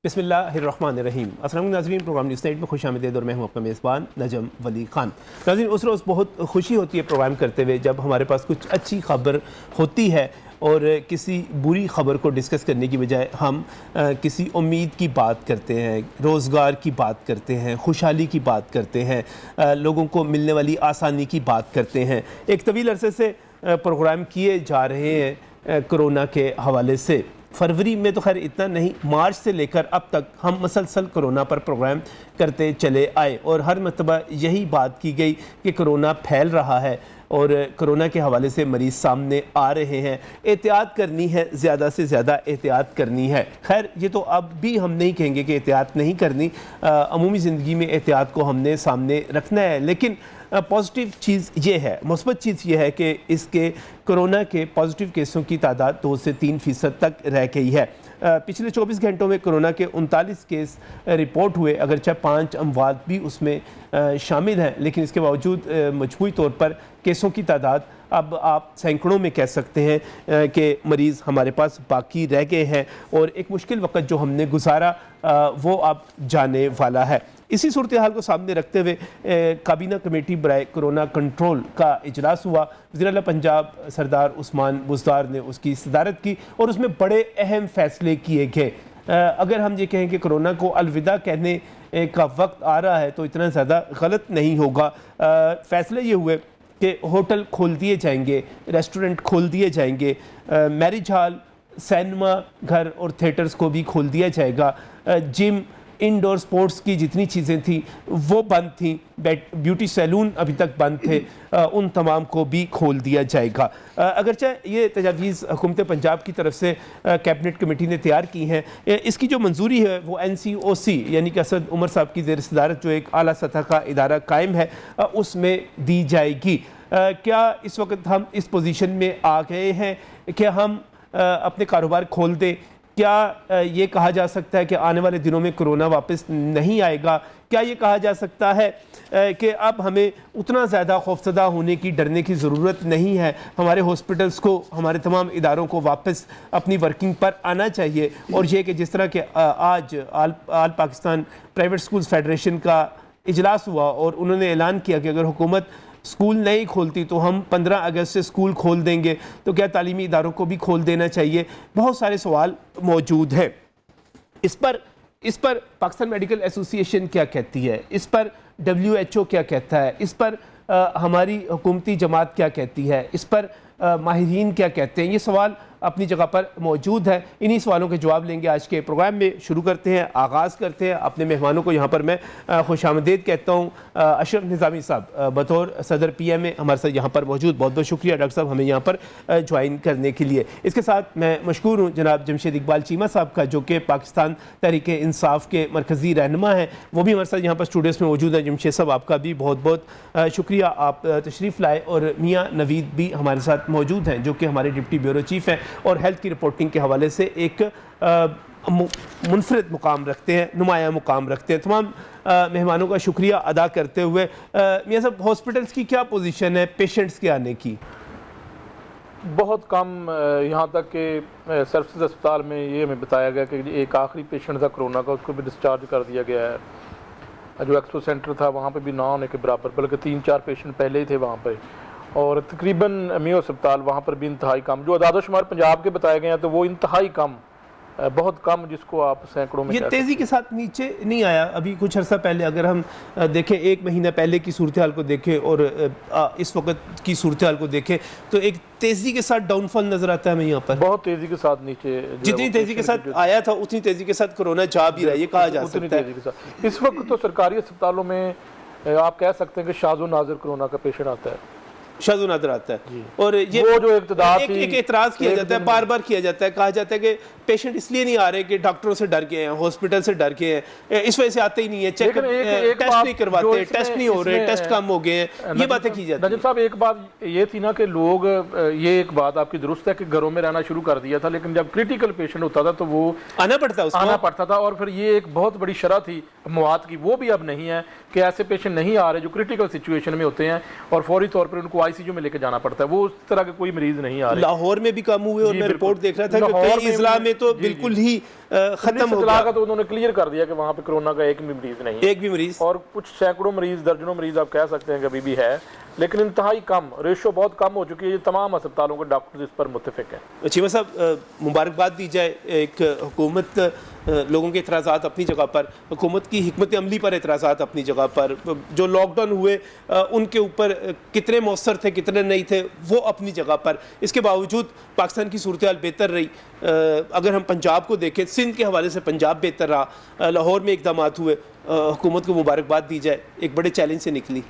बिस्मिल्लाहिर्रहमानिर्रहीम। अस्सलाम वालेकुम नाज़रीन, प्रोग्राम न्यूज़ नाइट में खुश आमदीद और मैं हूँ अपना मेज़बान नजम वली ख़ान। नाज़रीन, उस रोज़ बहुत खुशी होती है प्रोग्राम करते हुए जब हमारे पास कुछ अच्छी खबर होती है और किसी बुरी ख़बर को डिस्कस करने की बजाय हम किसी उम्मीद की बात करते हैं, रोज़गार की बात करते हैं, खुशहाली की बात करते हैं, लोगों को मिलने वाली आसानी की बात करते हैं। एक तवील अरसे से प्रोग्राम किए जा रहे हैं कोरोना के हवाले से। फरवरी में तो खैर इतना नहीं, मार्च से लेकर अब तक हम मसलसल कोरोना पर प्रोग्राम करते चले आए और हर मरतबा यही बात की गई कि कोरोना फैल रहा है और कोरोना के हवाले से मरीज़ सामने आ रहे हैं, एहतियात करनी है, ज़्यादा से ज़्यादा एहतियात करनी है। खैर ये तो अब भी हम नहीं कहेंगे कि एहतियात नहीं करनी, अमूमी ज़िंदगी में एहतियात को हमने सामने रखना है। लेकिन पॉजिटिव चीज़ ये है, मुस्बत चीज़ ये है कि इसके कोरोना के पॉजिटिव केसों की तादाद 2 से 3% तक रह गई है। पिछले 24 घंटों में कोरोना के 39 केस रिपोर्ट हुए, अगरचे 5 अमवात भी उसमें शामिल हैं, लेकिन इसके बावजूद मजमूई तौर पर केसों की तादाद अब आप सैकड़ों में कह सकते हैं कि मरीज़ हमारे पास बाकी रह गए हैं और एक मुश्किल वक्त जो हमने गुजारा वो अब जाने वाला है। इसी सूरत हाल को सामने रखते हुए काबीना कमेटी बराए कोरोना कंट्रोल का इजलास हुआ। वज़ीर आला पंजाब सरदार उस्मान बुज़दार ने उसकी सदारत की और उसमें बड़े अहम फ़ैसले किए गए। अगर हम ये कहें कि कोरोना को अलविदा कहने का वक्त आ रहा है तो इतना ज़्यादा गलत नहीं होगा। फ़ैसले ये हुए कि होटल खोल दिए जाएंगे, रेस्टोरेंट खोल दिए जाएंगे, मैरिज हॉल, सिनेमा घर और थिएटर्स को भी खोल दिया जाएगा, जिम, इंडोर स्पोर्ट्स की जितनी चीज़ें थी वो बंद थी, ब्यूटी सैलून अभी तक बंद थे, उन तमाम को भी खोल दिया जाएगा। अगरचे ये तजावीज़ हुकूमत पंजाब की तरफ से कैबिनेट कमेटी ने तैयार की हैं, इसकी जो मंजूरी है वो NCOC यानी कि असद उमर साहब की ज़ेर सदारत जो एक आला सतह का इदारा कायम है उसमें दी जाएगी। क्या इस वक्त हम इस पोजीशन में आ गए हैं कि हम अपने कारोबार खोल दें? क्या ये कहा जा सकता है कि आने वाले दिनों में कोरोना वापस नहीं आएगा? क्या ये कहा जा सकता है कि अब हमें उतना ज़्यादा खौफज़दा होने की, डरने की ज़रूरत नहीं है? हमारे हॉस्पिटल्स को, हमारे तमाम इदारों को वापस अपनी वर्किंग पर आना चाहिए। और ये कि जिस तरह के आज आल पाकिस्तान प्राइवेट स्कूल्स फेडरेशन का इजलास हुआ और उन्होंने ऐलान किया कि अगर हुकूमत स्कूल नहीं खोलती तो हम 15 अगस्त से स्कूल खोल देंगे, तो क्या तालीमी इदारों को भी खोल देना चाहिए? बहुत सारे सवाल मौजूद हैं। इस पर पाकिस्तान मेडिकल एसोसिएशन क्या कहती है, इस पर WHO क्या कहता है, इस पर हमारी हुकूमती जमात क्या कहती है, इस पर माहिरीन क्या कहते हैं? ये सवाल अपनी जगह पर मौजूद है। इन्हीं सवालों के जवाब लेंगे आज के प्रोग्राम में। शुरू करते हैं, आगाज़ करते हैं। अपने मेहमानों को यहाँ पर मैं खुशामदीद कहता हूँ। अशरफ निज़ामी साहब बतौर सदर PMA हमारे साथ यहाँ पर मौजूद, बहुत बहुत शुक्रिया डॉक्टर साहब हमें यहाँ पर ज्वाइन करने के लिए। इसके साथ मैं मशकूर हूँ जनाब जमशेद इकबाल चीमा साहब का, जो कि पाकिस्तान तहरीक इंसाफ के मरकज़ी रहनुमा हैं, वो भी हमारे साथ यहाँ पर स्टूडियोज़ में मौजूद हैं। जमशेद साहब आपका भी बहुत बहुत शुक्रिया, आप तशरीफ़ लाए। और मियाँ नवीद भी हमारे साथ मौजूद हैं जो कि हमारे डिप्टी ब्यूरो चीफ़ हैं और हेल्थ की रिपोर्टिंग के हवाले से एक मुनफरद मुकाम रखते हैं, नुमाया मुकाम रखते हैं। तमाम मेहमानों का शुक्रिया अदा करते हुए मियाँ साहब, हॉस्पिटल्स की क्या पोजीशन है पेशेंट्स के आने की? बहुत कम, यहाँ तक कि सर्विसेज अस्पताल में ये हमें बताया गया कि एक आखिरी पेशेंट था कोरोना का, उसको भी डिस्चार्ज कर दिया गया है। जो एक्सपो सेंटर था वहाँ पे भी ना होने के बराबर, बल्कि 3-4 पेशेंट पहले ही थे वहाँ पे। और तकरीबन मियो अस्पताल वहाँ पर भी इंतहाई कम, जो अदाद-ओ-शुमार पंजाब के बताए गए हैं तो वो इंतहाई कम, बहुत कम, जिसको आप सैकड़ों में। ये तेज़ी के साथ नीचे नहीं आया अभी कुछ अर्सा पहले? अगर हम देखें, एक महीना पहले की सूरत हाल को देखें और इस वक्त की सूरत हाल को देखें तो एक तेज़ी के साथ डाउनफॉल नज़र आता है हमें यहाँ पर। बहुत तेज़ी के साथ नीचे, जितनी तेज़ी के साथ आया था उतनी तेज़ी के साथ कोरोना जा भी रहा है, ये कहा जा सकता है। तेज़ी के साथ इस वक्त तो सरकारी अस्पतालों में आप कह सकते हैं कि शाज़ो नाज़िर कोरोना का पेशेंट आता है, शाज़ो नाज़िर आता है। और ये वो जो इब्तिदा थी, एक एतराज़ किया जाता है, बार बार किया जाता है, कहा जाता है कि पेशेंट इसलिए नहीं आ रहे कि डॉक्टरों से डर गए हैं, हॉस्पिटल से डर गए हैं, इस वजह से आते ही नहीं है, टेस्ट नहीं करवाते, टेस्ट नहीं हो रहे, टेस्ट कम हो गए हैं, ये बातें की जाती है। नजीब साहब, एक बात ये थी ना कि लोग, ये एक बात आपकी दुरुस्त है कि घरों में रहना शुरू कर दिया था, लेकिन जब क्रिटिकल पेशेंट होता था तो वो आना पड़ता था। और फिर ये एक बहुत बड़ी शरह थी मवाद की, वो भी अब नहीं है कि ऐसे पेशेंट नहीं आ रहे जो क्रिटिकल सिचुएशन में होते हैं और फौरी तौर पर उनको आईसीयू में लेके जाना पड़ता है, वो उस तरह के कोई मरीज नहीं आ रहे। लाहौर में भी कम हुए और जी, मैं बिल्कुल। रिपोर्ट देख रहा था कि लाहौर कई में इजला भी- में तो जी, बिल्कुल जी। ही खत्म हो इतला गया, का तो उन्होंने क्लियर कर दिया कि वहाँ पे कोरोना का एक भी मरीज नहीं है, एक भी मरीज। और कुछ सैकड़ों मरीज, दर्जनों मरीज आप कह सकते हैं कि अभी भी है, लेकिन इंतहाई कम, रेशो बहुत कम हो चुकी है। ये तमाम अस्पतालों के डॉक्टर इस पर मुत्तफिक हैं। चीमा साहब, मुबारकबाद दी जाए, एक हुकूमत लोगों के एतराज़ात अपनी जगह पर, हुकूमत की हिकमत अमली पर एतराज़ात अपनी जगह पर, जो लॉकडाउन हुए उनके ऊपर कितने मौसर थे कितने नहीं थे वो अपनी जगह पर, इसके बावजूद पाकिस्तान की सूरत हाल बेहतर रही। अगर हम पंजाब को देखें, सिंध के हवाले से पंजाब बेहतर रहा, लाहौर में इक़दाम हुए, हुकूमत को मुबारकबाद दी जाए, एक बड़े चैलेंज से निकली।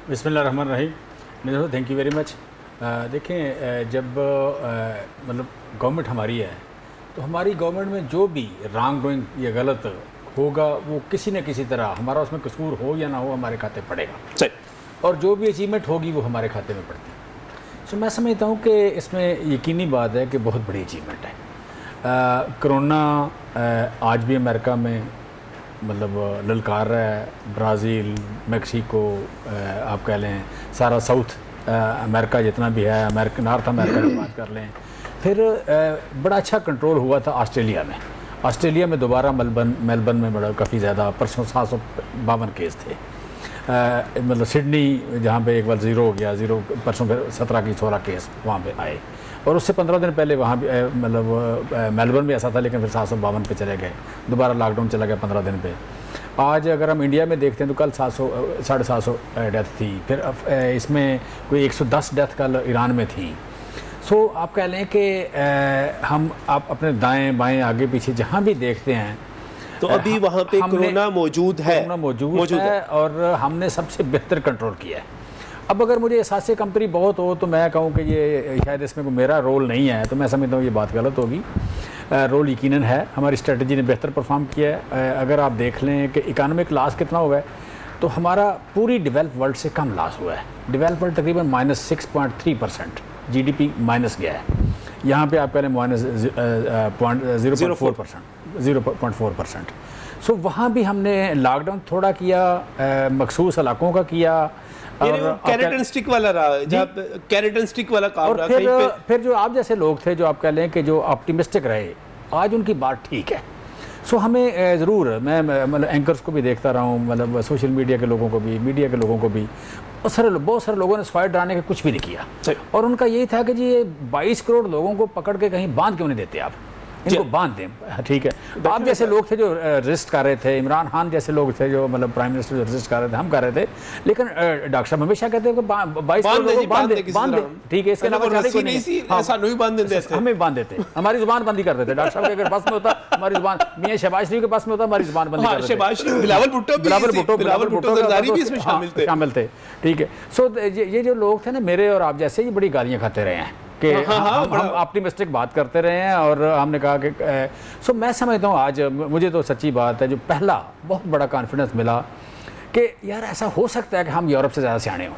बिस्मिल्लाहिर्रहमानिर्रहीम, थैंक यू वेरी मच। देखें, जब मतलब गवर्नमेंट हमारी है तो हमारी गवर्नमेंट में जो भी रॉन्ग डूइंग या गलत होगा वो किसी न किसी तरह, हमारा उसमें कसूर हो या ना हो, हमारे खाते पड़ेगा, सही। और जो भी अचीवमेंट होगी वो हमारे खाते में पड़ती है। सो मैं समझता हूँ कि इसमें यकीनी बात है कि बहुत बड़ी अचीवमेंट है। कोरोना आज भी अमेरिका में मतलब ललकार रहा है, ब्राज़ील, मेक्सिको, आप कह लें सारा साउथ अमेरिका जितना भी है, अमेरिका, नॉर्थ अमेरिका की बात कर लें, फिर बड़ा अच्छा कंट्रोल हुआ था ऑस्ट्रेलिया में। ऑस्ट्रेलिया में दोबारा मेलबर्न में बड़ा काफ़ी ज़्यादा, परसों 752 केस थे। मतलब सिडनी जहाँ पे एक बार ज़ीरो हो गया, ज़ीरो परसों फिर 17 की 16 केस वहाँ पे आए, और उससे 15 दिन पहले वहाँ भी मतलब मेलबर्न में ऐसा था, लेकिन फिर 752 पे चले गए, दोबारा लॉकडाउन चला गया 15 दिन पे। आज अगर हम इंडिया में देखते हैं तो कल 700 डेथ थी, फिर इसमें कोई 110 डेथ कल ईरान में थी। सो आप कह लें कि हम आप अपने दाएं बाएं आगे पीछे जहाँ भी देखते हैं तो अभी वहाँ पे कोरोना मौजूद है, कोरोना मौजूद है, और हमने सबसे बेहतर कंट्रोल किया है। अब अगर मुझे एहसास कमतरी बहुत हो तो मैं कहूँ कि ये शायद इसमें कोई मेरा रोल नहीं है, तो मैं समझता हूँ ये बात गलत होगी। रोल यकीनन है, हमारी स्ट्रेटजी ने बेहतर परफॉर्म किया है। अगर आप देख लें कि इकॉनमिक लॉस कितना हुआ है, तो हमारा पूरी डेवलप वर्ल्ड से कम लॉस हुआ है। डेवलप वर्ल्ड तकरीबन -6.3% GDP माइनस गया है, यहाँ पे आप कह लें -0.4%। सो वहाँ भी हमने लॉकडाउन थोड़ा किया, मखसूस इलाकों का किया, और कैरेट एंड स्टिक वाला रहा, जहाँ कैरेट एंड स्टिक वाला काम और रहा। फिर जो आप जैसे लोग थे जो आप कह लें कि जो ऑप्टिमिस्टिक रहे, आज उनकी बात ठीक है। सो हमें ज़रूर, मैं मतलब एंकर्स को भी देखता रहा हूँ, मतलब सोशल मीडिया के लोगों को भी, मीडिया के लोगों को भी, बहुत सारे लोगों ने स्वाइट डराने का कुछ भी नहीं किया, और उनका यही था कि जी ये 22 करोड़ लोगों को पकड़ के कहीं बांध क्यों नहीं देते आप, इनको बांध दें। ठीक है, आप जैसे लोग थे जो रेजिस्ट कर रहे थे, इमरान खान जैसे लोग थे जो मतलब प्राइम मिनिस्टर जो रेजिस्ट कर रहे थे, हम कर रहे थे, लेकिन डॉक्टर साहब हमेशा कहते हैं कि 22 करोड़ लोगों को बांध दे। ठीक है, इसके अलावा हमें बांध देते, हमारी जुबान बंदी कर देते। डॉक्टर साहब के अगर बस में होता हमारी जुबान, मियां शहबाज शरीफ के पास में होता हमारी जुबान बंदी कर देते। बिलावल भुट्टो शामिल थे। ठीक है, सो ये जो लोग थे ना मेरे और आप जैसे, ये बड़ी गालियाँ खाते रहे हैं कि हम ऑप्टिमिस्टिक बात करते रहे हैं, और हमने कहा कि सो मैं समझता हूँ आज मुझे तो सच्ची बात है, जो पहला बहुत बड़ा कॉन्फिडेंस मिला कि यार ऐसा हो सकता है कि हम यूरोप से ज़्यादा सियाने हों,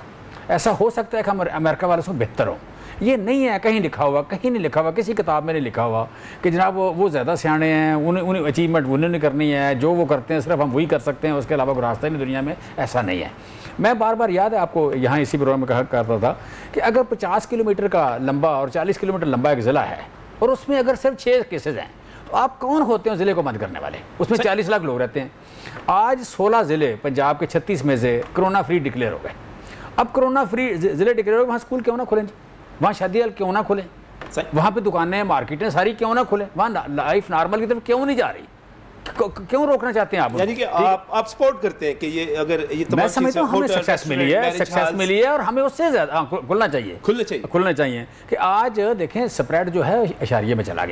ऐसा हो सकता है कि हम अमेरिका वालों से बेहतर हों। ये नहीं है कहीं लिखा हुआ, कहीं नहीं लिखा हुआ, किसी किताब में नहीं लिखा हुआ कि जनाब वो ज़्यादा सियाने हैं, उन्हें अचीवमेंट उन्होंने करनी है, जो वो करते हैं सिर्फ हम वही कर सकते हैं, उसके अलावा कोई रास्ता ही नहीं दुनिया में। ऐसा नहीं है। मैं बार बार याद है आपको, यहाँ इसी प्रोग्राम में कहा करता था कि अगर 50 किलोमीटर का लंबा और 40 किलोमीटर लंबा एक ज़िला है, और उसमें अगर सिर्फ 6 केसेज हैं, तो आप कौन होते हैं ज़िले को बंद करने वाले? उसमें 40 लाख लोग रहते हैं। आज 16 ज़िले पंजाब के 36 में से कोरोना फ्री डिक्लेयर हो गए। अब कोरोना फ्री ज़िले डिक्लेयर हो गए, वहाँ स्कूल क्यों ना खुलें, वहाँ शादी हाल क्यों ना खुलें, वहाँ पे दुकानें मार्केटें सारी क्यों ना खुलें, वहाँ लाइफ नॉर्मल की तरफ क्यों नहीं जा रही, क्यों रोकना चाहते हैं आप? यानी कि आप सपोर्ट करते हैं कि ये अगर ये मैं समझता हूँ हमें सक्सेस मिली है और हमें उससे ज़्यादा खुलना चाहिए कि आज देखें स्प्रेड जो है इशारिये में चला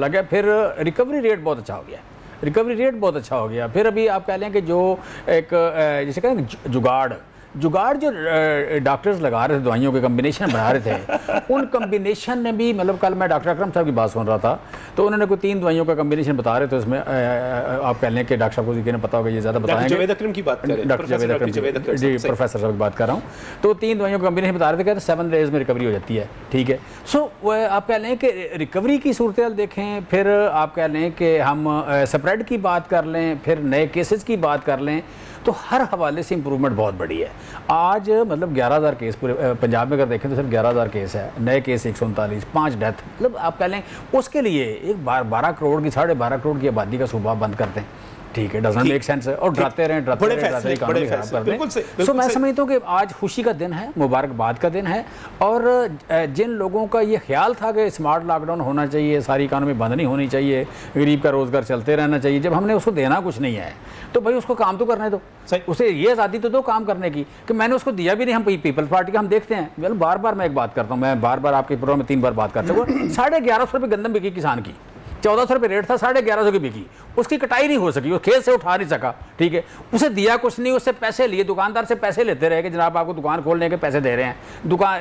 गया, फिर रिकवरी रेट बहुत अच्छा हो गया, फिर अभी आप कह लें कि जो एक जैसे कहें जुगाड़ जो डॉक्टर्स लगा रहे थे, दवाइयों के कम्बिनेशन बना रहे थे, उन कम्बिनेशन ने भी, मतलब कल मैं डॉक्टर अकरम साहब की बात सुन रहा था, तो उन्होंने कोई 3 दवाइयों का कम्बिनेशन बता रहे थे उसमें। आप कह लें कि डॉक्टर साहब को जिन्हें पता होगा ये ज़्यादा बताएंगे, जावेद अकरम की बात कर रहे हैं, डॉक्टर जावेद अकरम जी, प्रोफेसर साहब की बात कर रहा हूँ। तो 3 दवाइयों का कम्बिनेशन बता रहे थे, कहते 7 डेज़ में रिकवरी हो जाती है। ठीक है, सो आप कह लें कि रिकवरी की सूरत हाल देखें, फिर आप कह लें कि हम स्प्रेड की बात कर लें, फिर नए केसेस की बात कर लें, तो हर हवाले से इंप्रूवमेंट बहुत बड़ी है। आज मतलब 11,000 केस पूरे पंजाब में अगर देखें तो सिर्फ 11,000 केस है, नए केस 139, 5 डेथ, मतलब आप कह लें उसके लिए एक 12 करोड़ की 12.5 करोड़ की आबादी का सूबा बंद करते हैं, ठीक है, डजंट मेक सेंस है, और डराते रहें इकोनॉमी खराब कर दें। सो मैं समझता हूँ कि आज खुशी का दिन है, मुबारकबाद का दिन है, और जिन लोगों का ये ख्याल था कि स्मार्ट लॉकडाउन होना चाहिए, सारी इकोनॉमी बंद नहीं होनी चाहिए, गरीब का रोज़गार चलते रहना चाहिए, जब हमने उसको देना कुछ नहीं है तो भाई उसको काम तो करने दो, उसे ये आज़ादी तो दो काम करने की, कि मैंने उसको दिया भी नहीं। हम पीपल्स पार्टी का हम देखते हैं, वेल बार बार मैं एक बात करता हूँ, मैं बार बार आपके प्रोग्राम में 3 बार बात करता हूँ, 1150 रुपये गंदम बिकी किसान की, 1400 रुपये रेट था, 1150 की बिकी, उसकी कटाई नहीं हो सकी, वो खेत से उठा नहीं सका, ठीक है, उसे दिया कुछ नहीं, उससे पैसे लिए, दुकानदार से पैसे लेते रहे कि जनाब आपको दुकान खोलने के पैसे दे रहे हैं, दुकान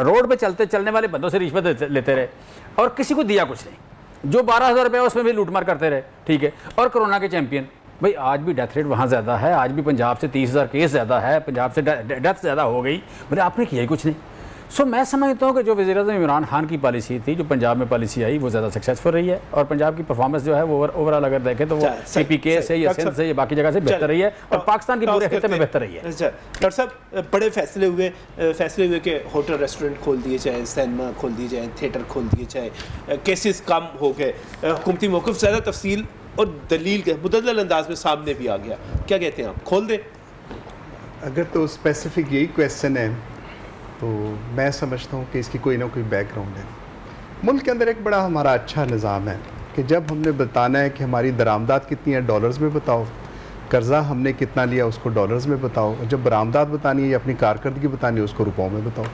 रोड पे चलने वाले बंदों से रिश्वत लेते रहे, और किसी को दिया कुछ नहीं, जो 12,000 रुपये उसमें भी लूटमार करते रहे, ठीक है। और कोरोना के चैंपियन भाई, आज भी डेथ रेट वहाँ ज़्यादा है, आज भी पंजाब से 30,000 केस ज़्यादा है, पंजाब से डेथ ज़्यादा हो गई, बोले आपने किया ही कुछ नहीं। सो मैं समझता हूँ कि जो वज़ीर-ए-आज़म इमरान खान की पॉलिसी थी, जो पंजाब में पॉलिसी आई, वो ज़्यादा सक्सेसफुल रही है, और पंजाब की परफॉर्मेंस जो है वो ओवरऑल अगर देखें तो वो CPK से या सिंध से या बाकी जगह से बेहतर रही है, और पाकिस्तान की पूरे खिते में बेहतर रही है। डॉक्टर साहब, बड़े फैसले हुए कि होटल रेस्टोरेंट खोल दिए जाए, सिनेमा खोल दिए जाए, थिएटर खोल दिए जाए, केसेस कम हो गए, हुकूमती मौक़िफ़ ज़्यादा तफसील और दलील के मुतअद्दिल अंदाज में सामने भी आ गया, क्या कहते हैं आप, खोल दें? अगर तो स्पेसिफिक यही क्वेश्चन है तो मैं समझता हूँ कि इसकी कोई ना कोई बैकग्राउंड है। मुल्क के अंदर एक बड़ा हमारा अच्छा निज़ाम है कि जब हमने बताना है कि हमारी दरामदात कितनी है, डॉलर्स में बताओ, कर्ज़ा हमने कितना लिया उसको डॉलर्स में बताओ, और जब बरामदात बतानी है या अपनी कारकर्दगी बतानी है उसको रुपयों में बताओ,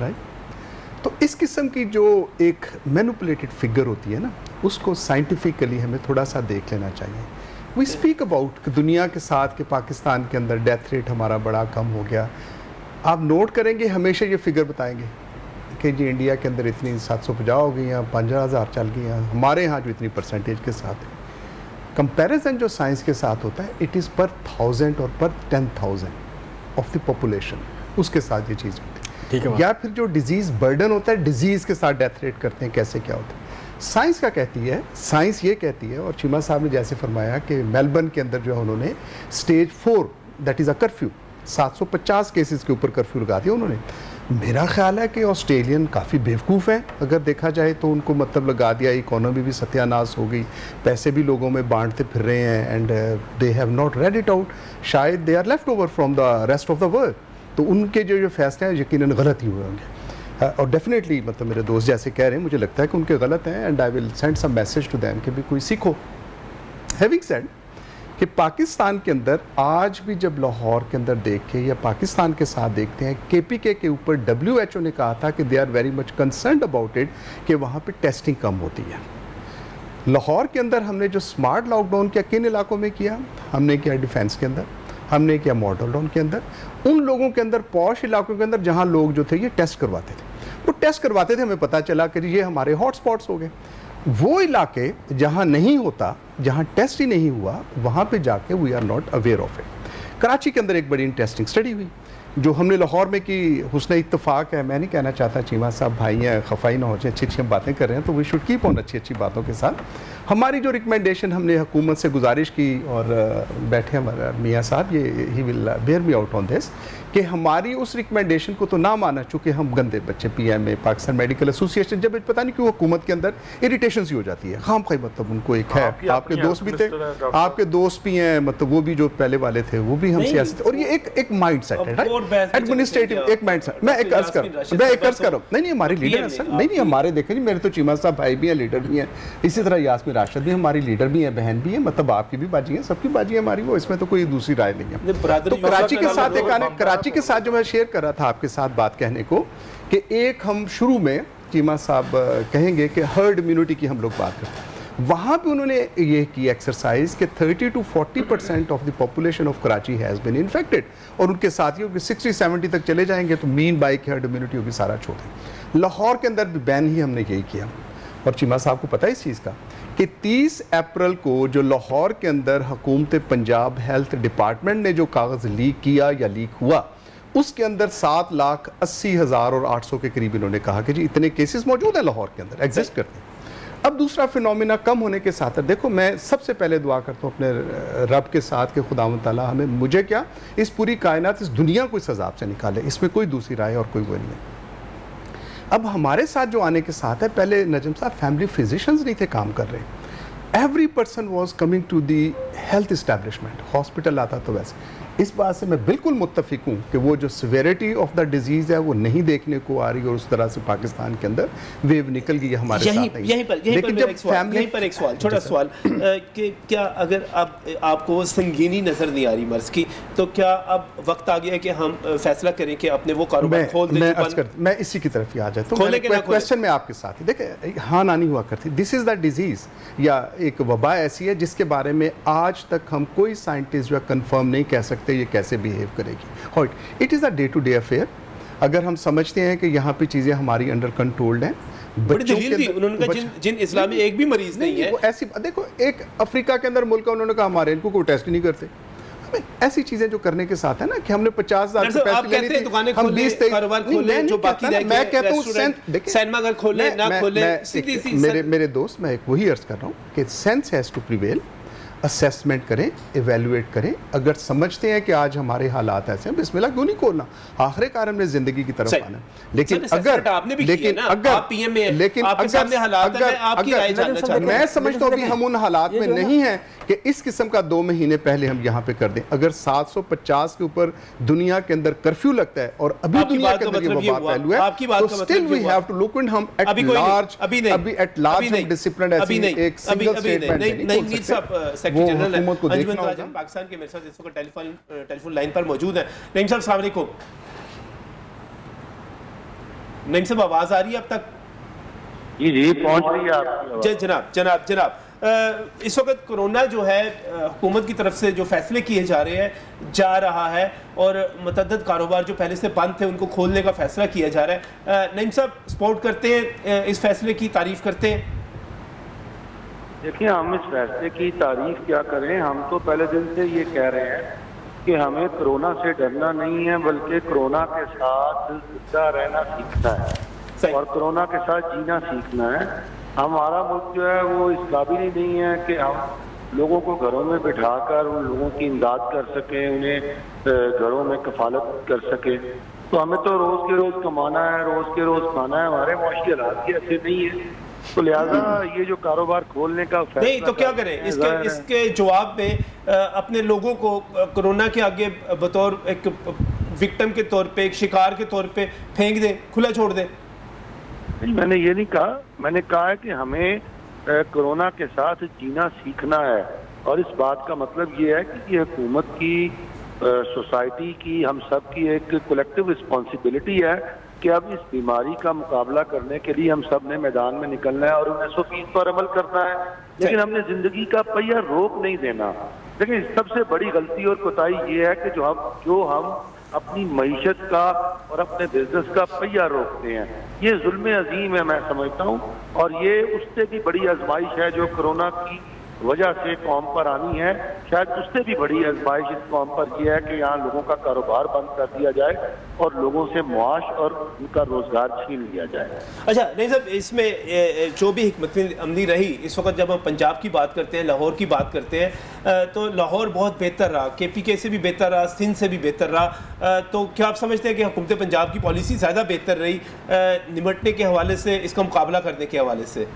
राइट। तो इस किस्म की जो एक मैनिपुलेटेड फिगर होती है ना, उसको साइंटिफिकली हमें थोड़ा सा देख लेना चाहिए। वी स्पीक अबाउट दुनिया के साथ कि पाकिस्तान के अंदर डेथ रेट हमारा बड़ा कम हो गया। आप नोट करेंगे हमेशा ये फिगर बताएंगे कि जी इंडिया के अंदर इतनी 750 हो गई हैं, 15,000 चल गई हैं, हमारे यहाँ जो इतनी परसेंटेज के साथ है। कंपैरिजन जो साइंस के साथ होता है, इट इज़ पर 1000 और पर 10,000 ऑफ द पॉपुलेशन, उसके साथ ये चीज़ होती है, ठीक है। या फिर जो डिजीज़ बर्डन होता है, डिजीज़ के साथ डेथ रेट करते हैं, कैसे क्या होता है। साइंस का कहती है, साइंस ये कहती है, और चीमा साहब ने जैसे फरमाया कि मेलबर्न के अंदर जो है उन्होंने stage 4 that is a curfew, 750 cases के ऊपर कर्फ्यू लगा दिया उन्होंने। मेरा ख्याल है कि ऑस्ट्रेलियन काफ़ी बेवकूफ़ है, अगर देखा जाए तो उनको मतलब लगा दिया, इकोनॉमी भी सत्यानाश हो गई, पैसे भी लोगों में बांटते फिर रहे हैं, and they have not read it out, शायद they are left over from the rest of the world. तो उनके जो फैसले हैं यकीनन गलत ही हुए होंगे, और डेफिनेटली मतलब मेरे दोस्त जैसे कह रहे हैं, मुझे लगता है कि उनके गलत हैं, and I will send some message to them कि भी कोई सीखो। हैविंग सेड कि पाकिस्तान के अंदर आज भी जब लाहौर के अंदर देखें या पाकिस्तान के साथ देखते हैं, KPK के ऊपर WHO ने कहा था कि they are very much concerned about it कि वहाँ पे टेस्टिंग कम होती है। लाहौर के अंदर हमने जो स्मार्ट लॉकडाउन किया, किन इलाकों में किया? हमने किया डिफेंस के अंदर, हमने किया मॉडल टाउन के अंदर, उन लोगों के अंदर, पॉश इलाकों के अंदर जहाँ लोग जो थे ये टेस्ट करवाते थे, वो टेस्ट करवाते थे, हमें पता चला कि ये हमारे हॉटस्पॉट्स हो गए। वो इलाके जहाँ नहीं होता, जहाँ टेस्ट ही नहीं हुआ, वहाँ पे जाके we are not aware of it. Karachi के अंदर एक बड़ी इंटरेस्टिंग स्टडी हुई जो हमने लाहौर में की, हुस्न इत्तफाक है। मैं नहीं कहना चाहता चीमा साहब भाई हैं, खफाई ना हो जाए, अच्छी अच्छी बातें कर रहे हैं तो वी शुड कीप ऑन अच्छी अच्छी बातों के साथ। हमारी जो रिकमेंडेशन हमने हुकूमत से गुजारिश की, और बैठे हमारा मियाँ साहब, ये he will bear me out on this, कि हमारी उस रिकमेंडेशन को तो ना माना, चूँकि हम गंदे बच्चे, PMA पाकिस्तान मेडिकल एसोसिएशन, जब पता नहीं क्यों हुकूमत के अंदर इरिटेशन सी हो जाती है, खाम खाई, मतलब उनको एक है, आपके दोस्त भी थे, आपके दोस्त भी हैं, मतलब वो भी जो पहले वाले थे वो भी हमसे ऐसे, और ये एक माइंड सेट है, एडमिनिस्ट्रेटिव एक माइंड सेट। मैं एक अर्ज कर रहा हूँ, नहीं हमारे लीडर हैं सर, नहीं हमारे देखें जी, मेरे तो चीमा साहब भाई भी हैं, लीडर भी हैं, इसी तरह यास्मीन राशिद भी हमारी लीडर भी है, बहन भी है, मतलब आपकी भी बाजी है, सबकी बाजी है हमारी, वो इसमें तो कोई दूसरी राय नहीं है। तो कराची के साथ कराची के साथ जो मैं शेयर कर रहा था आपके साथ बात कहने को, कि एक हम शुरू में चीमा साहब कहेंगे कि हर्ड इम्यूनिटी की हम लोग बात करते हैं, वहाँ पे उन्होंने ये की एक्सरसाइज कि 30 to 40% of the population of Karachi has been infected, और उनके साथियों के 60-70 तक चले जाएंगे तो मीन बाइक हर्ड इम्यूनिटी होगी, सारा छोड़ दें। लाहौर के अंदर भी बैन ही हमने यही किया, और चीमा साहब को पता है इस चीज़ का कि 30 अप्रैल को जो लाहौर के अंदर हुकूमत पंजाब हेल्थ डिपार्टमेंट ने जो कागज़ लीक किया या लीक हुआ, उसके अंदर 7,80,000 और 800 के करीब इन्होंने कहा कि जी इतने केसेस मौजूद हैं लाहौर के अंदर, एग्जिस्ट करते हैं। अब दूसरा फिनोमिना कम होने के साथ है, देखो मैं सबसे पहले दुआ करता हूँ अपने रब के साथ कि खुदावंद ताला हमें, मुझे क्या, इस पूरी कायनात, इस दुनिया को इस अज़ाब से निकाले, इसमें कोई दूसरी राय और कोई वो नहीं है। अब हमारे साथ जो आने के साथ है, पहले नजम साहब फैमिली फिजिशियंस नहीं थे काम कर रहे, every person was coming to the health establishment, hospital आता तो वैसे। इस बात से मैं बिल्कुल मुत्तफिक हूँ कि वो जो सिवेरिटी ऑफ द डिजीज़ है वो नहीं देखने को आ रही, और उस तरह से पाकिस्तान के अंदर वेव निकल गई हमारे साथ। यहीं पर एक सवाल, छोटा सवाल, कि क्या अगर आपको वो संगीनी नज़र नहीं आ रही मर्ज की, तो क्या अब वक्त आ गया है कि हम फैसला करें कि अपने वो कारोबार खोल दें? मैं इसी की तरफ ही आ जाता हूँ, क्वेश्चन में आपके साथ ही देखिए, हाँ नानी हुआ करती, दिस इज़ द डिजीज़ या एक वबा ऐसी है जिसके बारे में आज तक हम कोई साइंटिस्ट जो कंफर्म नहीं कह सकते ये कैसे बिहेव करेगी। It is a day to day affair. अगर हम समझते हैं कि यहाँ पे चीज़ें हमारी अंडर कंट्रोल्ड हैं, उन्होंने कहा जिन इस्लाम में एक भी मरीज नहीं है, ऐसी देखो, एक अफ्रीका के अंदर मुल्क है, उन्होंने कहा हमारे इनको कोई टेस्ट नहीं करते। ऐसी चीजें जो करने के साथ है ना कि हमने 50,000 हम 20-23 कारोबार खोले, जो बाकी रह गए, मैं कहता हूँ सिनेमा घर खोले ना खोले, मेरे दोस्त, मैं वही अर्ज कर रहा हूँ कि sense has to prevail, assessment करें, एवेल्युएट करें। अगर समझते हैं कि आज हमारे हालात ऐसे हैं, बिस्मिल्लाह क्यों नहीं खोलना, आखिरी कारण में जिंदगी की तरफ आना। लेकिन अगर मैं समझता हूँ अभी हम उन हालात में नहीं हैं कि इस किस्म का 2 महीने पहले हम यहाँ पे कर दें। अगर 750 के ऊपर दुनिया के अंदर कर्फ्यू लगता है और अभी दुनिया के अंदर ये वबा फैलू है, तो still we have to look, हम एट लार्ज, अभी एट लार्ज हम डिसिप्लिन ऐसी एक सिंगल स्टेटमेंट नहीं सकते। सेक्रेटरी जनरल अजमत राजन पाकिस्तान के मेरे साथ इस वक्त टेलीफोन लाइन पर मौजूद है। नईम साहब अस्सलाम वालेकुम। नईम साहब आवाज आ रही है अब तक? जी पहुंच रही है आपकी। जनाब इस वक्त कोरोना जो है हुकूमत की तरफ से जो फैसले किए जा रहे हैं जा रहा है, और मतअद्दद कारोबार जो पहले से बंद थे उनको खोलने का फैसला किया जा रहा है। नईम साहब सपोर्ट करते हैं इस फैसले की, तारीफ करते हैं? देखिए, हम इस फैसले की तारीफ क्या करें, हम तो पहले दिन से ये कह रहे हैं कि हमें कोरोना से डरना नहीं है, बल्कि कोरोना के साथ जिंदा रहना सीखना है और कोरोना के साथ जीना सीखना है। हमारा मुल्क जो है वो इस काबिल ही नहीं है कि हम लोगों को घरों में बिठाकर उन लोगों की इमदाद कर सकें, उन्हें घरों में कफालत कर सकें। तो हमें तो रोज़ के रोज़ कमाना है, रोज़ के रोज़ खाना है, हमारे मुआशी हालात भी ऐसे नहीं है। तो लिहाजा ये जो कारोबार खोलने का नहीं, तो क्या करें? इसके जवाब में अपने लोगों को कोरोना के आगे बतौर एक विक्टिम के तौर पे, एक शिकार के तौर पे फेंक दे, खुला छोड़ दे? नहीं, मैंने ये नहीं कहा। मैंने कहा है कि हमें कोरोना के साथ जीना सीखना है, और इस बात का मतलब ये है कि ये हुकूमत की, सोसाइटी की, हम सब की एक कलेक्टिव रिस्पॉन्सिबिलिटी है कि अब इस बीमारी का मुकाबला करने के लिए हम सब ने मैदान में निकलना है और 1920 पर अमल करना है। लेकिन हमने जिंदगी का पहिया रोक नहीं देना। लेकिन सबसे बड़ी गलती और कोताही ये है कि जो हम अपनी मईशत का और अपने बिजनेस का पहिया रोकते हैं, ये जुल्म अजीम है मैं समझता हूँ। और ये उससे भी बड़ी आजमाइश है जो कोरोना की वजह से कौम पर आनी है। शायद उससे भी बड़ी आजमाइश इस कौम पर यह है कि यहाँ लोगों का कारोबार बंद कर दिया जाए और लोगों से मुआश और उनका रोजगार छीन लिया जाए। अच्छा नहीं साहब, इसमें जो भी हिकमत अमली रही, इस वक्त जब हम पंजाब की बात करते हैं, लाहौर की बात करते हैं, तो लाहौर बहुत बेहतर रहा, KPK से भी बेहतर रहा, सिंध से भी बेहतर रहा। तो क्या आप समझते हैं कि हुकूमत पंजाब की पॉलिसी ज़्यादा बेहतर रही निमटने के हवाले से, इसका मुकाबला करने के हवाले से?